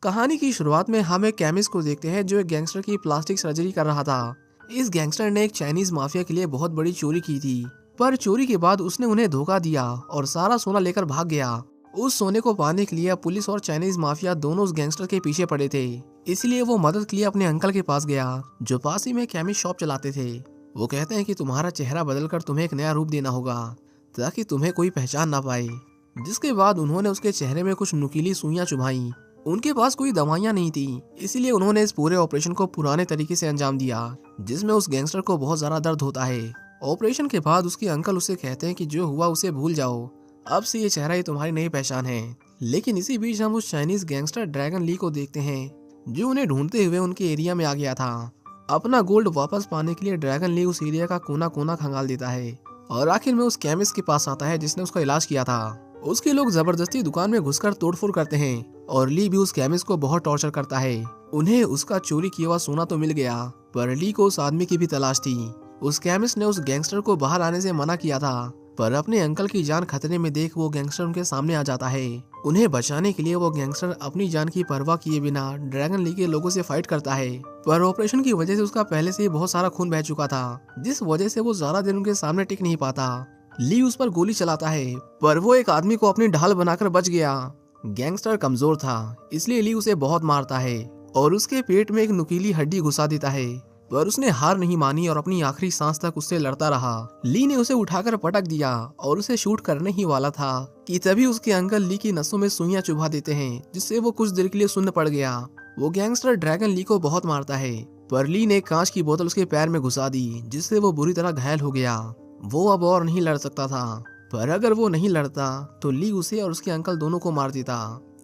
कहानी की शुरुआत में हम एक केमिस्ट को देखते हैं जो एक गैंगस्टर की प्लास्टिक सर्जरी कर रहा था। इस गैंगस्टर ने एक चाइनीज माफिया के लिए बहुत बड़ी चोरी की थी, पर चोरी के बाद उसने उन्हें धोखा दिया और सारा सोना लेकर भाग गया। उस सोने को पाने के लिए पुलिस और चाइनीज माफिया दोनों उस गैंगस्टर के पीछे पड़े थे। इसलिए वो मदद के लिए अपने अंकल के पास गया, जो पास ही में केमिस्ट शॉप चलाते थे। वो कहते हैं कि तुम्हारा चेहरा बदलकर तुम्हें एक नया रूप देना होगा ताकि तुम्हें कोई पहचान ना पाए। जिसके बाद उन्होंने उसके चेहरे में कुछ नुकीली सुइयां चुभाई। उनके पास कोई दवाइयां नहीं थी, इसीलिए उन्होंने इस पूरे ऑपरेशन को पुराने तरीके से अंजाम दिया, जिसमें उस गैंगस्टर को बहुत ज्यादा दर्द होता है। ऑपरेशन के बाद उसके अंकल उसे कहते हैं कि जो हुआ उसे भूल जाओ, अब से ये चेहरा ही तुम्हारी नई पहचान है। लेकिन इसी बीच हम उस चाइनीज गैंगस्टर ड्रैगन ली को देखते हैं, जो उन्हें ढूंढते हुए उनके एरिया में आ गया था। अपना गोल्ड वापस पाने के लिए ड्रैगन ली उस एरिया का कोना कोना खंगाल देता है और आखिर में उस केमिस्ट के पास आता है जिसने उसका इलाज किया था। उसके लोग जबरदस्ती दुकान में घुसकर तोड़फोड़ करते हैं और ली भी उस केमिस्ट को बहुत टॉर्चर करता है। उन्हें उसका चोरी किया हुआ सोना तो मिल गया, पर ली को उस आदमी की भी तलाश थी। उस केमिस्ट ने उस गैंगस्टर को बाहर आने से मना किया था, पर अपने अंकल की जान खतरे में देख वो गैंगस्टर उनके सामने आ जाता है। उन्हें बचाने के लिए वो गैंगस्टर अपनी जान की परवाह किए बिना ड्रैगन ली के लोगों से फाइट करता है, पर ऑपरेशन की वजह से उसका पहले से ही बहुत सारा खून बह चुका था, जिस वजह से वो ज्यादा दिन उनके सामने टिक नहीं पाता। ली उस पर गोली चलाता है, पर वो एक आदमी को अपनी ढाल बनाकर बच गया। गैंगस्टर कमजोर था, इसलिए ली उसे बहुत मारता है और उसके पेट में एक नुकीली हड्डी घुसा देता है, पर उसने हार नहीं मानी और अपनी आखिरी सांस तक उससे लड़ता रहा। ली ने उसे उठाकर पटक दिया और उसे शूट करने ही वाला था कि तभी उसके अंकल ली की नसों में सुइयां चुभा देते हैं, जिससे वो कुछ देर के लिए सुन्न पड़ गया। वो गैंगस्टर ड्रैगन ली को बहुत मारता है, पर ली ने कांच की बोतल उसके पैर में घुसा दी, जिससे वो बुरी तरह घायल हो गया। वो अब और नहीं लड़ सकता था, पर अगर वो नहीं लड़ता तो ली उसे और उसके अंकल दोनों को मार देता।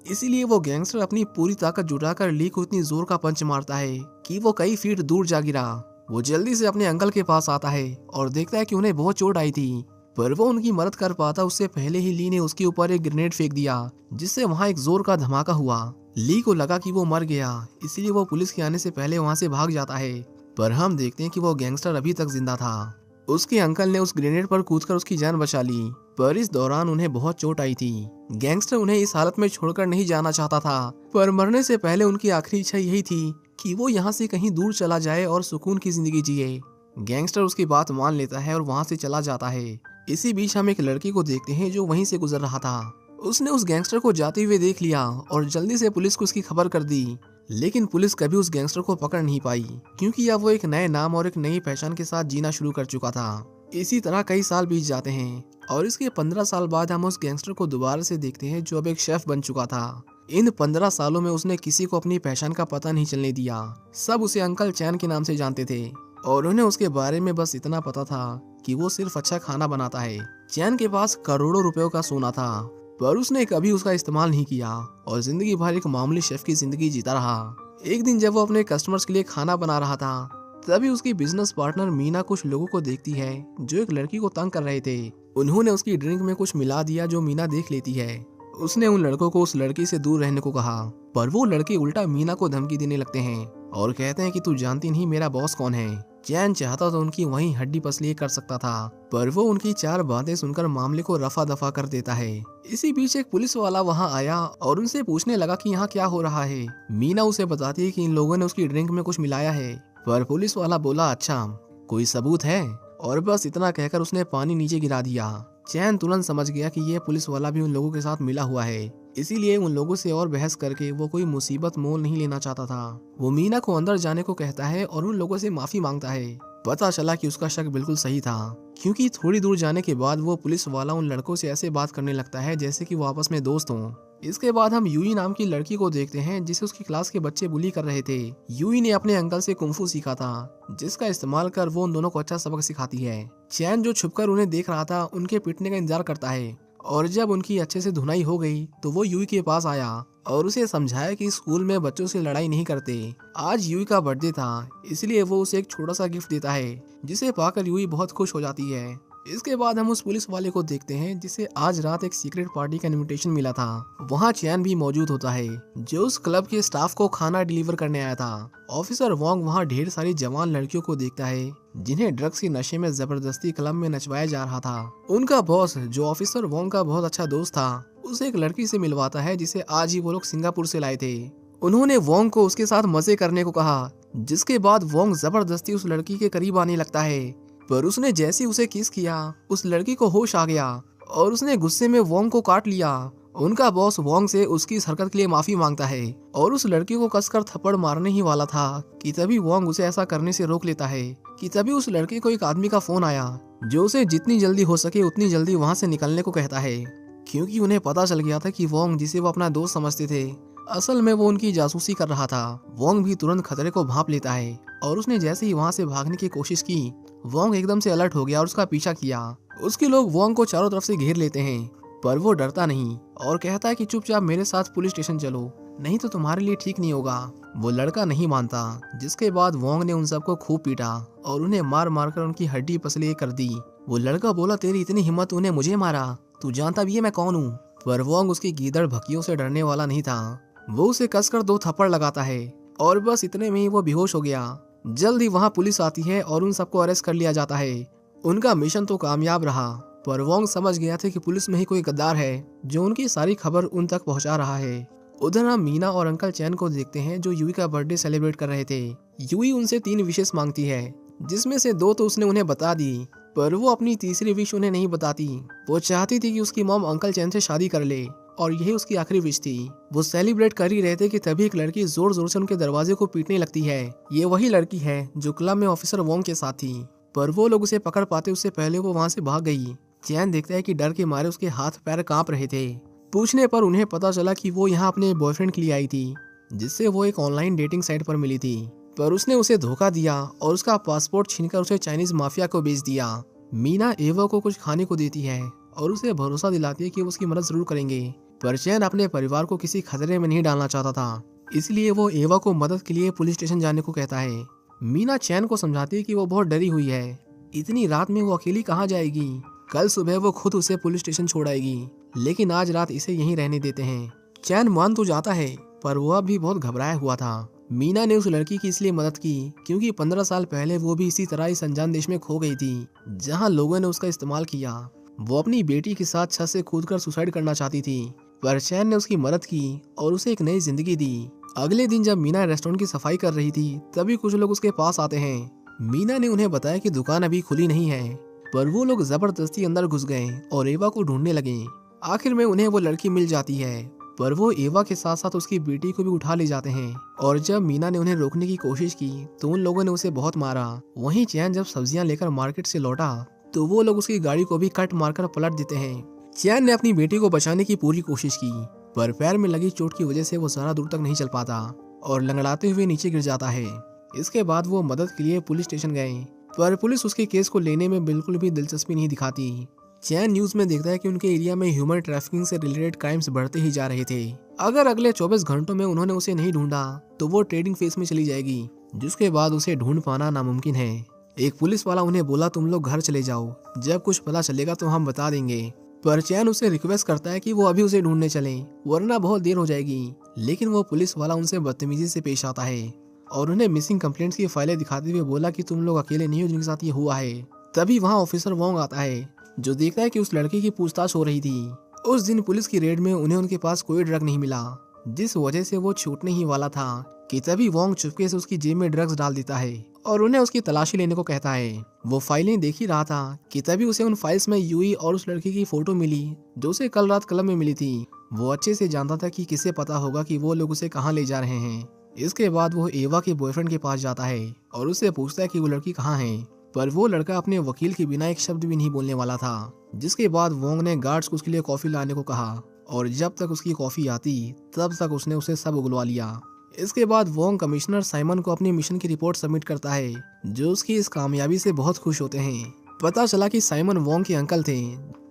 इसीलिए वो गैंगस्टर अपनी पूरी ताकत जुटाकर ली को इतनी जोर का पंच मारता है कि वो कई फीट दूर जा गिरा। वो जल्दी से अपने अंकल के पास आता है और देखता है कि उन्हें बहुत चोट आई थी, पर वो उनकी मदद कर पाता उससे पहले ही ली ने उसके ऊपर एक ग्रेनेड फेंक दिया, जिससे वहाँ एक जोर का धमाका हुआ। ली को लगा कि वो मर गया, इसीलिए वो पुलिस के आने से पहले वहाँ से भाग जाता है, पर हम देखते हैं कि वो गैंगस्टर अभी तक जिंदा था। उसके अंकल ने उस ग्रेनेड पर कूदकर उसकी जान बचा ली, पर इस दौरान उन्हें बहुत चोट आई थी। गैंगस्टर उन्हें इस हालत में छोड़कर नहीं जाना चाहता था, पर मरने से पहले उनकी आखिरी इच्छा यही थी कि वो यहाँ से कहीं दूर चला जाए और सुकून की जिंदगी जिए। गैंगस्टर उसकी बात मान लेता है और वहाँ से चला जाता है। इसी बीच हम एक लड़की को देखते हैं जो वहीं से गुजर रहा था। उसने उस गैंगस्टर को जाते हुए देख लिया और जल्दी से पुलिस को उसकी खबर कर दी, लेकिन पुलिस कभी उस गैंगस्टर को पकड़ नहीं पाई, क्योंकि अब वो एक नए नाम और एक नई पहचान के साथ जीना शुरू कर चुका था। इसी तरह कई साल बीत जाते हैं और इसके 15 साल बाद हम उस गैंगस्टर को दोबारा से देखते हैं, जो अब एक शेफ बन चुका था। इन 15 सालों में उसने किसी को अपनी पहचान का पता नहीं चलने दिया। सब उसे अंकल चैन के नाम से जानते थे और उन्हें उसके बारे में बस इतना पता था कि वो सिर्फ अच्छा खाना बनाता है। चैन के पास करोड़ों रुपयों का सोना था, पर उसने कभी उसका इस्तेमाल नहीं किया और जिंदगी भर एक मामूली शेफ की जिंदगी जीता रहा। एक दिन जब वो अपने कस्टमर्स के लिए खाना बना रहा था, तभी उसकी बिजनेस पार्टनर मीना कुछ लोगों को देखती है जो एक लड़की को तंग कर रहे थे। उन्होंने उसकी ड्रिंक में कुछ मिला दिया जो मीना देख लेती है। उसने उन लड़कों को उस लड़की से दूर रहने को कहा, पर वो लड़के उल्टा मीना को धमकी देने लगते हैं और कहते हैं कि तू जानती नहीं मेरा बॉस कौन है। चैन चाहता तो उनकी वहीं हड्डी पसली कर सकता था, पर वो उनकी 4 बातें सुनकर मामले को रफा दफा कर देता है। इसी बीच एक पुलिस वाला वहां आया और उनसे पूछने लगा कि यहाँ क्या हो रहा है। मीना उसे बताती है कि इन लोगों ने उसकी ड्रिंक में कुछ मिलाया है, पर पुलिस वाला बोला अच्छा कोई सबूत है, और बस इतना कहकर उसने पानी नीचे गिरा दिया। चैन तुरंत समझ गया कि ये पुलिस वाला भी उन लोगों के साथ मिला हुआ है, इसीलिए उन लोगों से और बहस करके वो कोई मुसीबत मोल नहीं लेना चाहता था। वो मीना को अंदर जाने को कहता है और उन लोगों से माफी मांगता है। पता चला कि उसका शक बिल्कुल सही था, क्योंकि थोड़ी दूर जाने के बाद वो पुलिस वाला उन लड़कों से ऐसे बात करने लगता है जैसे कि वो आपस में दोस्त हों। इसके बाद हम यूई नाम की लड़की को देखते हैं जिसे उसकी क्लास के बच्चे बुली कर रहे थे। यूई ने अपने अंकल से कुंफू सीखा था, जिसका इस्तेमाल कर वो उन दोनों को अच्छा सबक सिखाती है। चैन जो छुपकर उन्हें देख रहा था उनके पिटने का इंतजार करता है, और जब उनकी अच्छे से धुनाई हो गई तो वो यूई के पास आया और उसे समझाया कि स्कूल में बच्चों से लड़ाई नहीं करते। आज यूई का बर्थडे था, इसलिए वो उसे एक छोटा सा गिफ्ट देता है, जिसे पाकर यूई बहुत खुश हो जाती है। इसके बाद हम उस पुलिस वाले को देखते हैं जिसे आज रात एक सीक्रेट पार्टी का इनविटेशन मिला था। वहाँ चैन भी मौजूद होता है, जो उस क्लब के स्टाफ को खाना डिलीवर करने आया था। ऑफिसर वोंग वहाँ ढेर सारी जवान लड़कियों को देखता है जिन्हें ड्रग्स के नशे में जबरदस्ती क्लब में नचवाया जा रहा था। उनका बॉस, जो ऑफिसर वोंग का बहुत अच्छा दोस्त था, उसे एक लड़की से मिलवाता है जिसे आज ही वो लोग सिंगापुर से लाए थे। उन्होंने वोंग को उसके साथ मजे करने को कहा, जिसके बाद वोंग जबरदस्ती उस लड़की के करीब आने लगता है। पर उसने जैसे ही उसे किस किया, उस लड़की को होश आ गया और उसने गुस्से में वोंग को काट लिया। उनका बॉस वोंग से उसकी इस हरकत के लिए माफी मांगता है और उस लड़की को कसकर थप्पड़ मारने ही वाला था कि तभी वोंग उसे ऐसा करने से रोक लेता है। कि तभी उस लड़के को एक आदमी का फोन आया जो उसे जितनी जल्दी हो सके उतनी जल्दी वहां से निकलने को कहता है, क्योंकि उन्हें पता चल गया था कि वोंग, जिसे वो अपना दोस्त समझते थे, असल में वो उनकी जासूसी कर रहा था। वोंग भी तुरंत खतरे को भांप लेता है और उसने जैसे ही वहां से भागने की कोशिश की, वोंग एकदम से अलर्ट हो गया और उसका पीछा किया। उसके लोग वोंग को चारों तरफ से घेर लेते हैं, पर वो डरता नहीं और कहता है कि चुपचाप मेरे साथ पुलिस स्टेशन चलो, नहीं तो तुम्हारे लिए ठीक नहीं होगा। वो लड़का नहीं मानता, जिसके बाद वोंग ने उन सबको खूब पीटा और उन्हें मार मार कर उनकी हड्डी पसली कर दी। वो लड़का बोला, तेरी इतनी हिम्मत, तूने मुझे मारा, तू जानता भी है मैं कौन हूँ। पर वोंग उसकी गीदड़ भकियों से डरने वाला नहीं था। वो उसे कसकर 2 थप्पड़ लगाता है और बस इतने में ही वो बेहोश हो गया। जल्द ही वहाँ पुलिस आती है और उन सबको अरेस्ट कर लिया जाता है। उनका मिशन तो कामयाब रहा, पर वोंग समझ गया था कि पुलिस में ही कोई गद्दार है जो उनकी सारी खबर उन तक पहुंचा रहा है। उधर हम मीना और अंकल चैन को देखते हैं जो यूई का बर्थडे सेलिब्रेट कर रहे थे। यूई उनसे 3 विशेष मांगती है, जिसमें से 2 तो उसने उन्हें बता दी, पर वो अपनी तीसरी विश उन्हें नहीं बताती। वो चाहती थी कि उसकी मॉम अंकल चैन से शादी कर ले और यही उसकी आखिरी विश थी। वो सेलिब्रेट कर ही रहे थे कि तभी एक लड़की जोर जोर से उनके दरवाजे को पीटने लगती है। ये वही लड़की है जो क्लब में ऑफिसर वोंग के साथ थी, पर वो लोग उसे पकड़ पाते उससे पहले वो वहाँ से भाग गई। चैन देखता है कि डर के मारे उसके हाथ पैर कांप रहे थे। पूछने पर उन्हें पता चला कि वो यहाँ अपने बॉयफ्रेंड के लिए आई थी, जिससे वो एक ऑनलाइन डेटिंग साइट पर मिली थी, पर उसने उसे धोखा दिया और उसका पासपोर्ट छीनकर उसे चाइनीज माफिया को बेच दिया। मीना एवा को कुछ खाने को देती है और उसे भरोसा दिलाती है कि वो उसकी मदद जरूर करेंगे, पर चैन अपने परिवार को किसी खतरे में नहीं डालना चाहता था, इसलिए वो एवा को मदद के लिए पुलिस स्टेशन जाने को कहता है। मीना चैन को समझाती है कि वो बहुत डरी हुई है, इतनी रात में वो अकेली कहाँ जाएगी, कल सुबह वो खुद उसे पुलिस स्टेशन छोड़ाएगी, लेकिन आज रात इसे यहीं रहने देते हैं। चैन मान तो जाता है, पर वो अब भी बहुत घबराया हुआ था। मीना ने उस लड़की की इसलिए मदद की क्योंकि 15 साल पहले वो भी इसी तरह इस अनजान देश में खो गई थी, जहां लोगों ने उसका इस्तेमाल किया। वो अपनी बेटी के साथ छत से कूदकर सुसाइड करना चाहती थी, पर चैन ने उसकी मदद की और उसे एक नई जिंदगी दी। अगले दिन जब मीना रेस्टोरेंट की सफाई कर रही थी, तभी कुछ लोग उसके पास आते हैं। मीना ने उन्हें बताया कि दुकान अभी खुली नहीं है, पर वो लोग जबरदस्ती अंदर घुस गए और एवा को ढूंढने लगे। आखिर में उन्हें वो लड़की मिल जाती है, पर वो एवा के साथ साथ उसकी बेटी को भी उठा ले जाते हैं। और जब मीना ने उन्हें रोकने की कोशिश की तो उन लोगों ने उसे बहुत मारा। वहीं चैन जब सब्जियां लेकर मार्केट से लौटा तो वो लोग उसकी गाड़ी को भी कट मारकर पलट देते हैं। चैन ने अपनी बेटी को बचाने की पूरी कोशिश की, पर पैर में लगी चोट की वजह से वो ज्यादा दूर तक नहीं चल पाता और लंगड़ाते हुए नीचे गिर जाता है। इसके बाद वो मदद के लिए पुलिस स्टेशन गए, पर पुलिस उसके केस को लेने में बिल्कुल भी दिलचस्पी नहीं दिखाती। चैन न्यूज में देखता है कि उनके एरिया में ह्यूमन ट्रैफिकिंग से रिलेटेड क्राइम्स बढ़ते ही जा रहे थे। अगर अगले 24 घंटों में उन्होंने उसे नहीं ढूंढा तो वो ट्रेडिंग फेस में चली जाएगी, जिसके बाद उसे ढूंढ पाना नामुमकिन है। एक पुलिस वाला उन्हें बोला, तुम लोग घर चले जाओ, जब कुछ पता चलेगा तो हम बता देंगे। पर चैन उसे रिक्वेस्ट करता है कि वो अभी उसे ढूंढने चले, वरना बहुत देर हो जाएगी। लेकिन वो पुलिस वाला उनसे बदतमीजी से पेश आता है और उन्हें मिसिंग कंप्लेंट्स की फाइलें दिखाते हुए बोला कि तुम लोग अकेले नहीं हो जिनके साथ ये हुआ है। तभी वहाँ ऑफिसर वोंग आता है, जो देखता है कि उस लड़की की पूछताछ हो रही थी। उस दिन पुलिस की रेड में उन्हें उनके पास कोई ड्रग नहीं मिला, जिस वजह से वो छूटने ही वाला था कि तभी वोंग चुपके से उसकी जेब में ड्रग्स डाल देता है और उन्हें उसकी तलाशी लेने को कहता है। वो फाइलें देख ही रहा था कि तभी उसे उन फाइल्स में यूई और उस लड़की की फोटो मिली जो उसे कल रात क्लब में मिली थी। वो अच्छे से जानता था कि किसे पता होगा कि वो लोग उसे कहाँ ले जा रहे हैं। इसके बाद वो एवा के बॉयफ्रेंड के पास जाता है और उससे पूछता है कि वो लड़की कहाँ है, पर वो लड़का अपने वकील के बिना एक शब्द भी नहीं बोलने वाला था। जिसके बाद वोंग ने गार्ड्स को उसके लिए कॉफी लाने को कहा और जब तक उसकी कॉफी आती तब तक उसने उसे सब उगलवा लिया। इसके बाद वोंग कमिश्नर साइमन को अपनी मिशन की रिपोर्ट सबमिट करता है, जो उसकी इस कामयाबी से बहुत खुश होते हैं। पता चला कि साइमन वोंग के अंकल थे,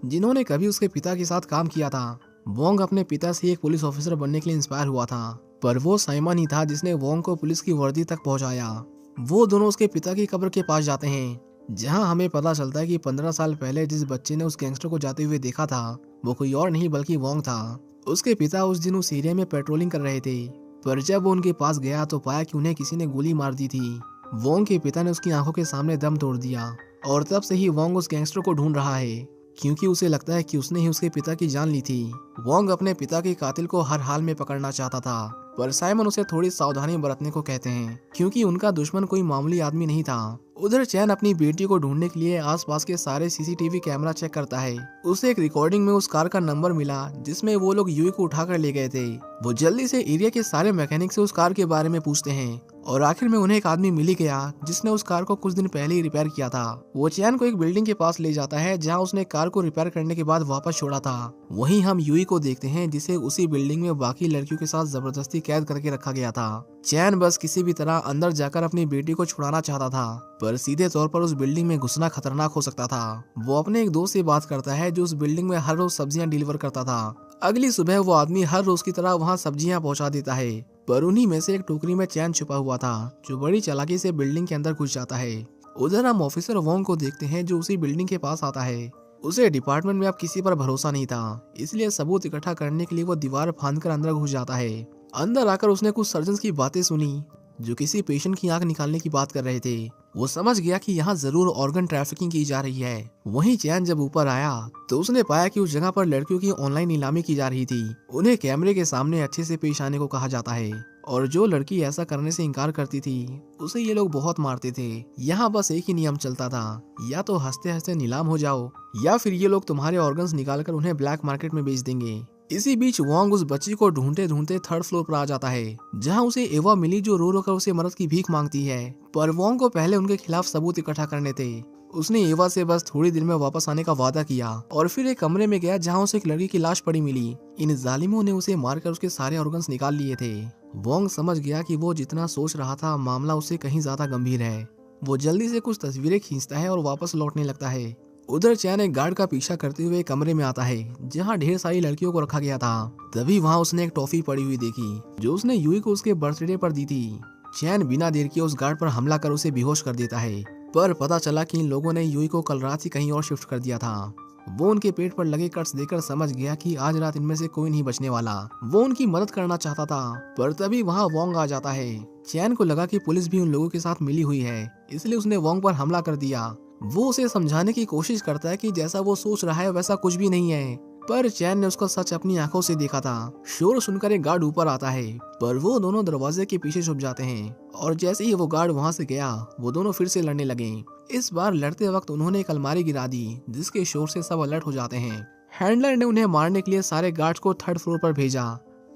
जिन्होंने कभी उसके पिता के साथ काम किया था। वोंग अपने पिता से एक पुलिस ऑफिसर बनने के लिए इंस्पायर हुआ था, पर वो साइमन ही था जिसने वोंग को पुलिस की वर्दी तक पहुंचाया। वो दोनों उसके पिता की कब्र के पास जाते हैं, जहां हमें पता चलता है कि 15 साल पहले जिस बच्चे ने उस गैंगस्टर को जाते हुए देखा था वो कोई और नहीं बल्कि वोंग था। उसके पिता उस दिन उस एरिया में पेट्रोलिंग कर रहे थे, पर जब वो उनके पास गया तो पाया कि उन्हें किसी ने गोली मार दी थी। वोंग के पिता ने उसकी आंखों के सामने दम तोड़ दिया और तब से ही वोंग उस गैंगस्टर को ढूंढ रहा है, क्योंकि उसे लगता है कि उसने ही उसके पिता की जान ली थी। वोंग अपने पिता के कातिल को हर हाल में पकड़ना चाहता था, पर साइमन उसे थोड़ी सावधानी बरतने को कहते हैं क्योंकि उनका दुश्मन कोई मामूली आदमी नहीं था। उधर चैन अपनी बेटी को ढूंढने के लिए आसपास के सारे सीसीटीवी कैमरा चेक करता है। उसे एक रिकॉर्डिंग में उस कार का नंबर मिला जिसमें वो लोग यूई को उठाकर ले गए थे। वो जल्दी से एरिया के सारे मैकेनिक से उस कार के बारे में पूछते हैं और आखिर में उन्हें एक आदमी मिल ही गया जिसने उस कार को कुछ दिन पहले ही रिपेयर किया था। वो चैन को एक बिल्डिंग के पास ले जाता है जहां उसने कार को रिपेयर करने के बाद वापस छोड़ा था। वहीं हम यूई को देखते हैं जिसे उसी बिल्डिंग में बाकी लड़कियों के साथ जबरदस्ती कैद करके रखा गया था। चैन बस किसी भी तरह अंदर जाकर अपनी बेटी को छुड़ाना चाहता था, पर सीधे तौर पर उस बिल्डिंग में घुसना खतरनाक हो सकता था। वो अपने एक दोस्त से बात करता है जो उस बिल्डिंग में हर रोज सब्जियां डिलीवर करता था। अगली सुबह वो आदमी हर रोज की तरह वहां सब्जियां पहुंचा देता है, पर उन्हीं में से एक टोकरी में चैन छुपा हुआ था जो बड़ी चालाकी से बिल्डिंग के अंदर घुस जाता है। उधर हम ऑफिसर वोंग को देखते हैं जो उसी बिल्डिंग के पास आता है। उसे डिपार्टमेंट में अब किसी पर भरोसा नहीं था, इसलिए सबूत इकट्ठा करने के लिए वो दीवार फांदकर अंदर घुस जाता है। अंदर आकर उसने कुछ सर्जन की बातें सुनी जो किसी पेशेंट की आंख निकालने की बात कर रहे थे। वो समझ गया कि यहाँ जरूर ऑर्गन ट्रैफिकिंग की जा रही है। वहीं चैन जब ऊपर आया तो उसने पाया कि उस जगह पर लड़कियों की ऑनलाइन नीलामी की जा रही थी। उन्हें कैमरे के सामने अच्छे से पेश आने को कहा जाता है और जो लड़की ऐसा करने से इनकार करती थी उसे ये लोग बहुत मारते थे। यहाँ बस एक ही नियम चलता था, या तो हंसते हंसते नीलाम हो जाओ या फिर ये लोग तुम्हारे ऑर्गन्स निकालकर उन्हें ब्लैक मार्केट में बेच देंगे। इसी बीच वोंग उस बच्ची को ढूंढते ढूंढते थर्ड फ्लोर पर आ जाता है जहां उसे एवा मिली जो रो रो कर उसे मदद की भीख मांगती है। पर वोंग को पहले उनके खिलाफ सबूत इकट्ठा करने थे। उसने एवा से बस थोड़ी देर में वापस आने का वादा किया और फिर एक कमरे में गया जहां उसे एक लड़की की लाश पड़ी मिली। इन जालिमों ने उसे मारकर उसके सारे ऑर्गन्स निकाल लिए थे। वोंग समझ गया कि वो जितना सोच रहा था मामला उससे कहीं ज्यादा गंभीर है। वो जल्दी से कुछ तस्वीरें खींचता है और वापस लौटने लगता है। उधर चैन एक गार्ड का पीछा करते हुए कमरे में आता है जहां ढेर सारी लड़कियों को रखा गया था। तभी वहां उसने एक टॉफी पड़ी हुई देखी जो उसने यूई को उसके बर्थडे पर दी थी। चैन बिना देर किए उस गार्ड पर हमला कर उसे बेहोश कर देता है, पर पता चला कि इन लोगों ने यूई को कल रात ही कहीं और शिफ्ट कर दिया था। वो उनके पेट पर लगे कट्स देकर समझ गया कि आज रात इनमें से कोई नहीं बचने वाला। वो उनकी मदद करना चाहता था, पर तभी वहाँ वोंग आ जाता है। चैन को लगा कि पुलिस भी उन लोगों के साथ मिली हुई है, इसलिए उसने वोंग पर हमला कर दिया। वो उसे समझाने की कोशिश करता है कि जैसा वो सोच रहा है वैसा कुछ भी नहीं है, पर चैन ने उसका सच अपनी आंखों से देखा था। शोर सुनकर एक गार्ड ऊपर आता है, पर वो दोनों दरवाजे के पीछे छुप जाते हैं और जैसे ही वो गार्ड वहां से गया वो दोनों फिर से लड़ने लगे। इस बार लड़ते वक्त उन्होंने एक अलमारी गिरा दी जिसके शोर से सब अलर्ट हो जाते हैं। हैंडलर ने उन्हें मारने के लिए सारे गार्ड्स को थर्ड फ्लोर पर भेजा,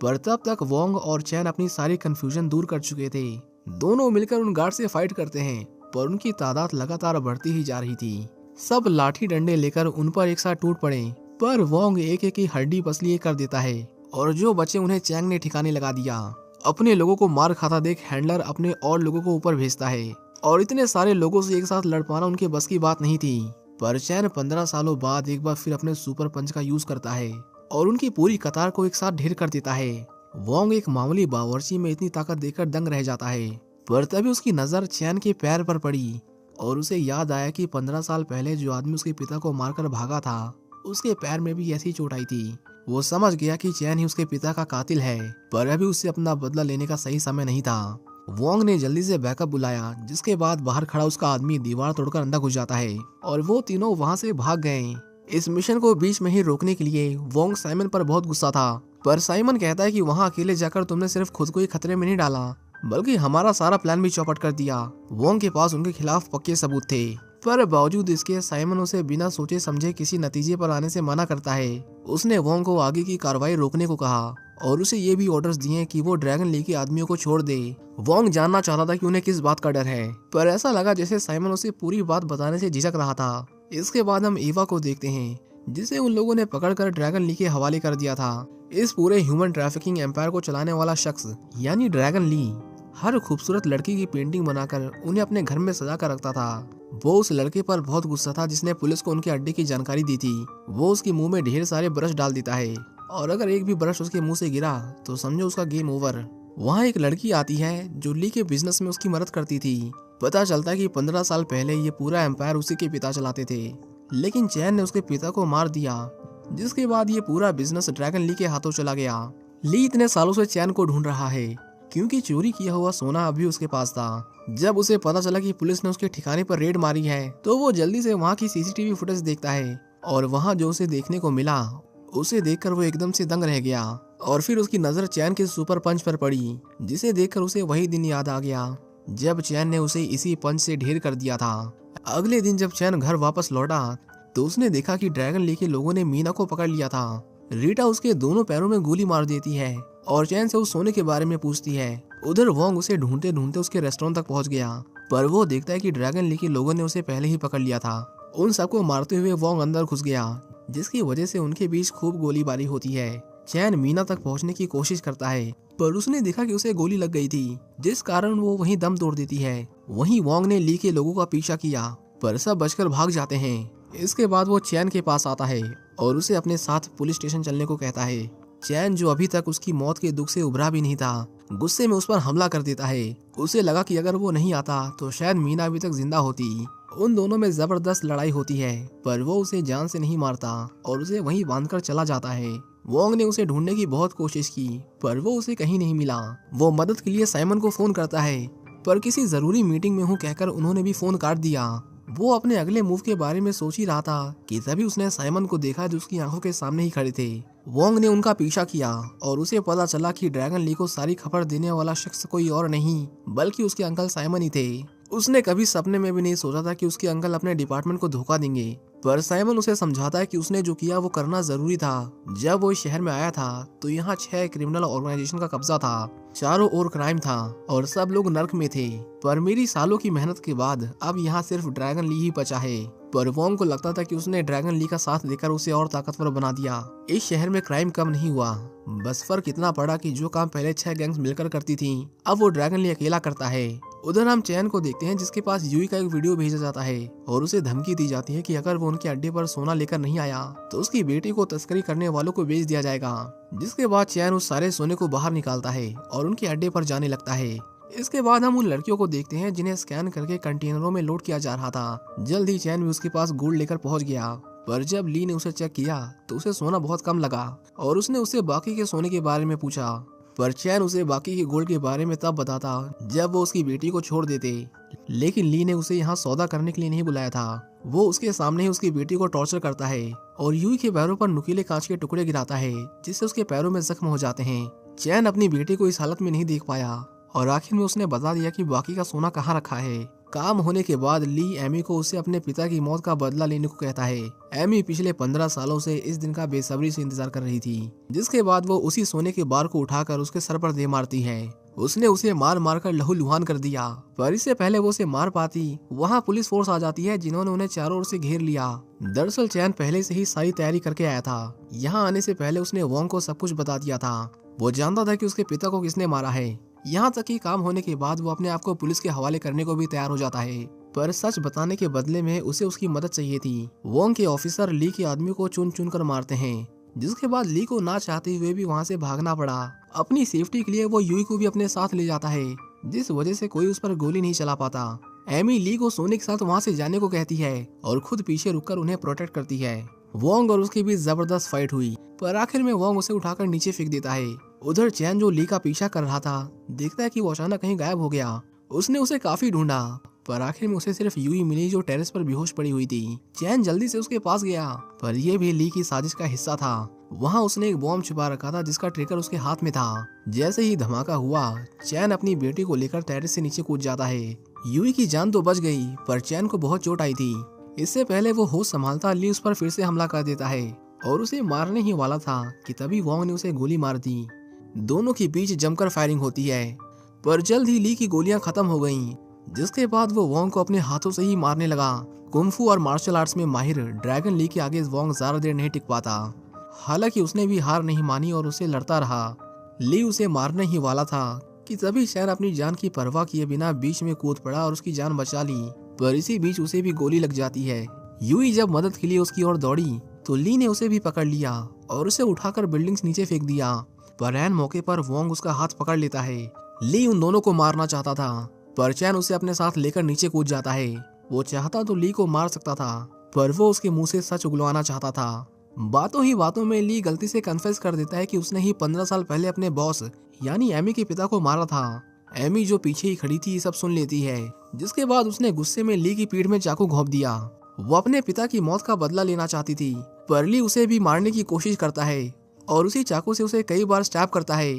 पर तब तक वोंग और चैन अपनी सारी कंफ्यूजन दूर कर चुके थे। दोनों मिलकर उन गार्ड से फाइट करते हैं, पर उनकी तादाद लगातार बढ़ती ही जा रही थी। सब लाठी डंडे लेकर उन पर एक साथ टूट पड़े, पर वोंग एक एक की हड्डी पसली कर देता है और जो बचे उन्हें चैंग ने ठिकाने लगा दिया। अपने लोगों को मार खाता देख हैंडलर अपने और लोगों को ऊपर भेजता है और इतने सारे लोगों से एक साथ लड़ पाना उनके बस की बात नहीं थी। पर चैन 15 सालों बाद एक बार फिर अपने सुपर पंच का यूज करता है और उनकी पूरी कतार को एक साथ ढेर कर देता है। वोंग एक मामूली बावर्ची में इतनी ताकत देखकर दंग रह जाता है, पर तभी उसकी नजर चैन के पैर पर पड़ी और उसे याद आया कि 15 साल पहले जो आदमी उसके पिता को मारकर भागा था उसके पैर में भी ऐसी चोट आई थी। वो समझ गया कि चैन ही उसके पिता का कातिल है, पर अभी उससे अपना बदला लेने का सही समय नहीं था। वोंग ने जल्दी से बैकअप बुलाया, जिसके बाद बाहर खड़ा उसका आदमी दीवार तोड़कर अंदर घुस जाता है और वो तीनों वहाँ से भाग गए। इस मिशन को बीच में ही रोकने के लिए वोंग साइमन पर बहुत गुस्सा था, पर साइमन कहता है कि वहाँ अकेले जाकर तुमने सिर्फ खुद को ही खतरे में नहीं डाला बल्कि हमारा सारा प्लान भी चौपट कर दिया। वोंग के पास उनके खिलाफ पक्के सबूत थे, पर बावजूद इसके साइमन उसे बिना सोचे समझे किसी नतीजे पर आने से मना करता है। उसने वोंग को आगे की कार्रवाई रोकने को कहा और उसे ये भी ऑर्डर्स दिए कि वो ड्रैगन ली के आदमियों को छोड़ दे। वोंग जानना चाहता था कि उन्हें किस बात का डर है, पर ऐसा लगा जैसे साइमन उसे पूरी बात बताने से झिझक रहा था। इसके बाद हम एवा को देखते हैं, जिसे उन लोगों ने पकड़कर ड्रैगन ली के हवाले कर दिया था। इस पूरे ह्यूमन ट्रैफिकिंग एम्पायर को चलाने वाला शख्स यानी ड्रैगन ली हर खूबसूरत लड़की की पेंटिंग बनाकर उन्हें अपने घर में सजा कर रखता था। वो उस लड़के पर बहुत गुस्सा था जिसने पुलिस को उनके अड्डे की जानकारी दी थी। वो उसके मुंह में ढेर सारे ब्रश डाल देता है और अगर एक भी ब्रश उसके मुंह से गिरा तो समझो उसका गेम ओवर। वहाँ एक लड़की आती है जो ली के बिजनेस में उसकी मदद करती थी। पता चलता है कि 15 साल पहले ये पूरा एम्पायर उसी के पिता चलाते थे, लेकिन चैन ने उसके पिता को मार दिया, जिसके बाद ये पूरा बिजनेस ड्रैगन ली के हाथों चला गया। ली इतने सालों से चैन को ढूंढ रहा है क्योंकि चोरी किया हुआ सोना अभी उसके पास था। जब उसे पता चला कि पुलिस ने उसके ठिकाने पर रेड मारी है तो वो जल्दी से वहाँ की सीसीटीवी फुटेज देखता है और वहाँ जो उसे देखने को मिला उसे देखकर वो एकदम से दंग रह गया। और फिर उसकी नजर चैन के सुपर पंच पर पड़ी, जिसे देखकर उसे वही दिन याद आ गया जब चैन ने उसे इसी पंच से ढेर कर दिया था। अगले दिन जब चैन घर वापस लौटा तो उसने देखा कि ड्रैगन ली के लोगों ने मीना को पकड़ लिया था। रीटा उसके दोनों पैरों में गोली मार देती है और चैन से उस सोने के बारे में पूछती है। उधर वोंग उसे ढूंढते ढूंढते उसके रेस्टोरेंट तक पहुंच गया, पर वो देखता है कि ड्रैगन ली के लोगों ने उसे पहले ही पकड़ लिया था। उन सबको मारते हुए वोंग अंदर घुस गया, जिसकी वजह से उनके बीच खूब गोलीबारी होती है। चैन मीना तक पहुंचने की कोशिश करता है, पर उसने देखा कि उसे गोली लग गई थी, जिस कारण वो वहीं दम तोड़ देती है। वहीं वोंग ने ली के लोगों का पीछा किया, पर सब बचकर भाग जाते हैं। इसके बाद वो चैन के पास आता है और उसे अपने साथ पुलिस स्टेशन चलने को कहता है। चैन, जो अभी तक उसकी मौत के दुख से उभरा भी नहीं था, गुस्से में उस पर हमला कर देता है। उसे लगा कि अगर वो नहीं आता तो शायद मीना अभी तक जिंदा होती। उन दोनों में जबरदस्त लड़ाई होती है, पर वो उसे जान से नहीं मारता और उसे वहीं बांधकर चला जाता है। वोंग ने उसे ढूंढने की बहुत कोशिश की, पर वो उसे कहीं नहीं मिला। वो मदद के लिए साइमन को फोन करता है, पर किसी जरूरी मीटिंग में हूँ कहकर उन्होंने भी फोन काट दिया। वो अपने अगले मूव के बारे में सोच ही रहा था कि तभी उसने साइमन को देखा, जो उसकी आंखों के सामने ही खड़े थे। वोंग ने उनका पीछा किया और उसे पता चला कि ड्रैगन ली को सारी खबर देने वाला शख्स कोई और नहीं बल्कि उसके अंकल साइमन ही थे। उसने कभी सपने में भी नहीं सोचा था कि उसके अंकल अपने डिपार्टमेंट को धोखा देंगे, पर साइमन उसे समझाता है कि उसने जो किया वो करना जरूरी था। जब वो इस शहर में आया था तो यहाँ 6 क्रिमिनल ऑर्गेनाइजेशन का कब्जा था, चारों ओर क्राइम था और सब लोग नर्क में थे। पर मेरी सालों की मेहनत के बाद अब यहाँ सिर्फ ड्रैगन ली ही बचा है। पर वोंग को लगता था कि उसने ड्रैगन ली का साथ देकर उसे और ताकतवर बना दिया। इस शहर में क्राइम कम नहीं हुआ, बस फर्क इतना पड़ा कि जो काम पहले 6 गैंग्स मिलकर करती थी, अब वो ड्रैगन ली अकेला करता है। उधर हम चैन को देखते हैं, जिसके पास यूई का एक वीडियो भेजा जाता है और उसे धमकी दी जाती है कि अगर वो उनके अड्डे पर सोना लेकर नहीं आया तो उसकी बेटी को तस्करी करने वालों को बेच दिया जाएगा। जिसके बाद चैन उस सारे सोने को बाहर निकालता है और उनके अड्डे पर जाने लगता है। इसके बाद हम उन लड़कियों को देखते हैं जिन्हें स्कैन करके कंटेनरों में लोड किया जा रहा था। जल्द ही चैन भी उसके पास गोल्ड लेकर पहुंच गया, पर जब ली ने उसे चेक किया तो उसे सोना बहुत कम लगा और उसने उससे बाकी के सोने के बारे में पूछा। पर चैन उसे बाकी के गोल्ड के बारे में तब बताता जब वो उसकी बेटी को छोड़ देते, लेकिन ली ने उसे यहाँ सौदा करने के लिए नहीं बुलाया था। वो उसके सामने ही उसकी बेटी को टॉर्चर करता है और यूई के पैरों पर नुकीले कांच के टुकड़े गिराता है, जिससे उसके पैरों में जख्म हो जाते हैं। चैन अपनी बेटी को इस हालत में नहीं देख पाया और आखिर में उसने बता दिया कि बाकी का सोना कहाँ रखा है। काम होने के बाद ली एमी को उससे अपने पिता की मौत का बदला लेने को कहता है। एमी पिछले 15 सालों से इस दिन का बेसब्री से इंतजार कर रही थी, जिसके बाद वो उसी सोने के बार को उठाकर उसके सर पर दे मारती है। उसने उसे मार मार कर लहूलुहान कर दिया, पर इससे पहले वो उसे मार पाती वहाँ पुलिस फोर्स आ जाती है, जिन्होंने उन्हें चारों ओर से घेर लिया। दरअसल चैन पहले से ही सारी तैयारी करके आया था। यहाँ आने से पहले उसने वोंग को सब कुछ बता दिया था। वो जानता था कि उसके पिता को किसने मारा है। यहाँ तक कि काम होने के बाद वो अपने आप को पुलिस के हवाले करने को भी तैयार हो जाता है, पर सच बताने के बदले में उसे उसकी मदद चाहिए थी। वोंग के ऑफिसर ली के आदमी को चुन चुन कर मारते हैं, जिसके बाद ली को ना चाहते हुए भी वहाँ से भागना पड़ा। अपनी सेफ्टी के लिए वो यूई को भी अपने साथ ले जाता है, जिस वजह से कोई उस पर गोली नहीं चला पाता। एमी ली को सोने के साथ वहाँ से जाने को कहती है और खुद पीछे रुककर उन्हें प्रोटेक्ट करती है। वोंग और उसके बीच जबरदस्त फाइट हुई, पर आखिर में वोंग उसे उठाकर नीचे फेंक देता है। उधर चैन, जो ली का पीछा कर रहा था, देखता है कि वो अचानक कहीं गायब हो गया। उसने उसे काफी ढूंढा, पर आखिर में उसे सिर्फ यूई मिली, जो टेरेस पर बेहोश पड़ी हुई थी। चैन जल्दी से उसके पास गया, पर यह भी ली की साजिश का हिस्सा था। वहाँ उसने एक बॉम्ब छुपा रखा था, जिसका ट्रिगर उसके हाथ में था। जैसे ही धमाका हुआ, चैन अपनी बेटी को लेकर टेरेस से नीचे कूद जाता है। यूई की जान तो बच गई, पर चैन को बहुत चोट आई थी। इससे पहले वो होश संभालता ली उस पर फिर से हमला कर देता है और उसे मारने ही वाला था कि तभी वोंग ने उसे गोली मार दी। दोनों के बीच जमकर फायरिंग होती है, पर जल्द ही ली की गोलियां खत्म हो गईं, जिसके बाद वो वोंग को अपने हाथों से ही मारने लगा। कुंफू और मार्शल आर्ट्स में माहिर ड्रैगन ली के आगे वोंग ज्यादा देर नहीं टिक पाता। हालांकि उसने भी हार नहीं मानी और उसे लड़ता रहा। ली उसे मारने ही वाला था कि तभी चैन अपनी जान की परवाह किए बिना बीच में कूद पड़ा और उसकी जान बचा ली, पर इसी बीच उसे भी गोली लग जाती है। यूई जब मदद के लिए उसकी ओर दौड़ी तो ली ने उसे भी पकड़ लिया और उसे उठाकर बिल्डिंग से नीचे फेंक दिया, पर ऐन मौके पर वोंग उसका हाथ पकड़ लेता है। ली उन दोनों को मारना चाहता था, पर चैन उसे अपने साथ लेकर नीचे कूद जाता है। वो चाहता तो ली को मार सकता था, पर वो उसके मुंह से सच उगलवाना चाहता था। बातों ही बातों में ली गलती से कन्फेस कर देता है कि उसने ही 15 साल पहले अपने बॉस यानी एमी के पिता को मारा था। एमी, जो पीछे ही खड़ी थी, सब सुन लेती है, जिसके बाद उसने गुस्से में ली की पीठ में चाकू घोंप दिया। वो अपने पिता की मौत का बदला लेना चाहती थी, पर ली उसे भी मारने की कोशिश करता है और उसी चाकू से उसे कई बार स्टैब करता है।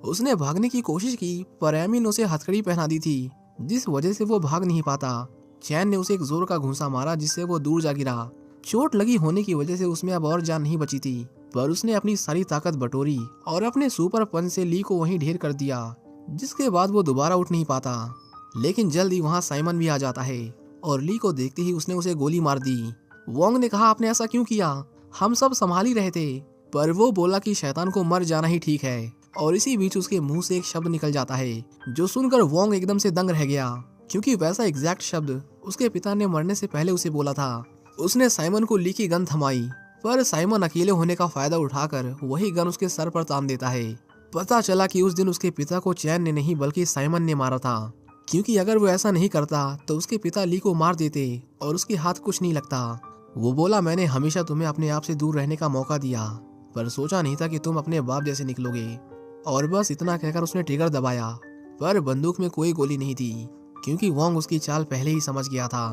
उसने भागने की कोशिश की पर एमी ने उसे हथकड़ी पहना दी थी, जिस वजह से वो भाग नहीं पाता। चैन ने उसे एक जोर का घूंसा मारा जिससे वो दूर जा गिरा। चोट लगी होने की वजह से उसमें अब और जान नहीं बची थी, पर उसने अपनी सारी ताकत बटोरी और अपने सुपर पंच से ली को वहीं ढेर कर दिया, जिसके बाद वो दोबारा उठ नहीं पाता। लेकिन जल्द ही वहाँ साइमन भी आ जाता है और ली को देखते ही उसने उसे गोली मार दी। वोंग ने कहा, आपने ऐसा क्यों किया? हम सब संभाल ही रहे थे। पर वो बोला कि शैतान को मर जाना ही ठीक है। और इसी बीच उसके मुंह से एक शब्द निकल जाता है जो सुनकर वोंग एकदम से दंग रह गया, क्योंकि वैसा एग्जैक्ट शब्द उसके पिता ने मरने से पहले उसे बोला था। उसने साइमन को ली की गन थमाई, पर साइमन अकेले होने का फायदा उठाकर वही गन उसके सर पर तान देता है। पता चला कि उस दिन उसके पिता को चैन ने नहीं बल्कि साइमन ने मारा था, क्योंकि अगर वो ऐसा नहीं करता तो उसके पिता ली को मार देते और उसके हाथ कुछ नहीं लगता। वो बोला, मैंने हमेशा तुम्हें अपने आप से दूर रहने का मौका दिया, पर सोचा नहीं था कि तुम अपने बाप जैसे निकलोगे। और बस इतना कहकर उसने ट्रिगर दबाया, पर बंदूक में कोई गोली नहीं थी, क्योंकि वोंग उसकी चाल पहले ही समझ गया था।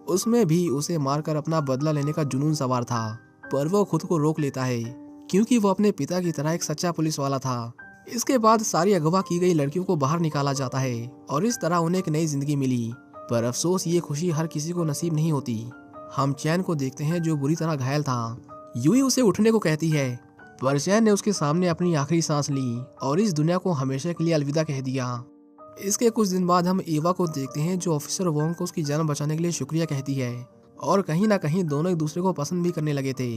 उसमें भी उसे मारकर अपना बदला लेने का जुनून सवार था, पर वो खुद को रोक लेता है, क्योंकि वो अपने पिता की तरह एक सच्चा पुलिस वाला था। इसके बाद सारी अगवा की गई लड़कियों को बाहर निकाला जाता है और इस तरह उन्हें एक नई जिंदगी मिली। पर अफसोस ये खुशी हर किसी को नसीब नहीं होती। हम चैन को देखते हैं जो बुरी तरह घायल था। यूई उसे उठने को कहती है, पर चैन ने उसके सामने अपनी आखिरी सांस ली और इस दुनिया को हमेशा के लिए अलविदा कह दिया। इसके कुछ दिन बाद हम एवा को देखते हैं जो ऑफिसर वोंग को उसकी जान बचाने के लिए शुक्रिया कहती है, और कहीं ना कहीं दोनों एक दूसरे को पसंद भी करने लगे थे।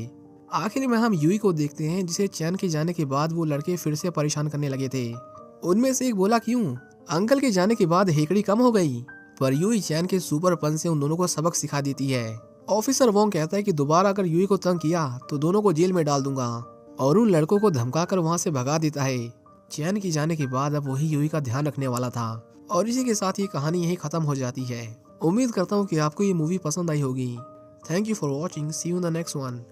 आखिर में हम यूई को देखते हैं जिसे चैन के जाने के बाद वो लड़के फिर से परेशान करने लगे थे। उनमें से एक बोला, क्यों? अंकल के जाने के बाद हेकड़ी कम हो गई? पर यूई चैन के सुपर पंच से उन दोनों को सबक सिखा देती है। ऑफिसर वोंग कहता है कि दोबारा अगर यूई को तंग किया तो दोनों को जेल में डाल दूंगा, और उन लड़कों को धमकाकर वहां से भगा देता है। चैन के जाने के बाद अब वही यूई का ध्यान रखने वाला था। और इसी के साथ ये कहानी यहीं खत्म हो जाती है। उम्मीद करता हूँ कि आपको ये मूवी पसंद आई होगी। Thank you for watching, see you in the next one.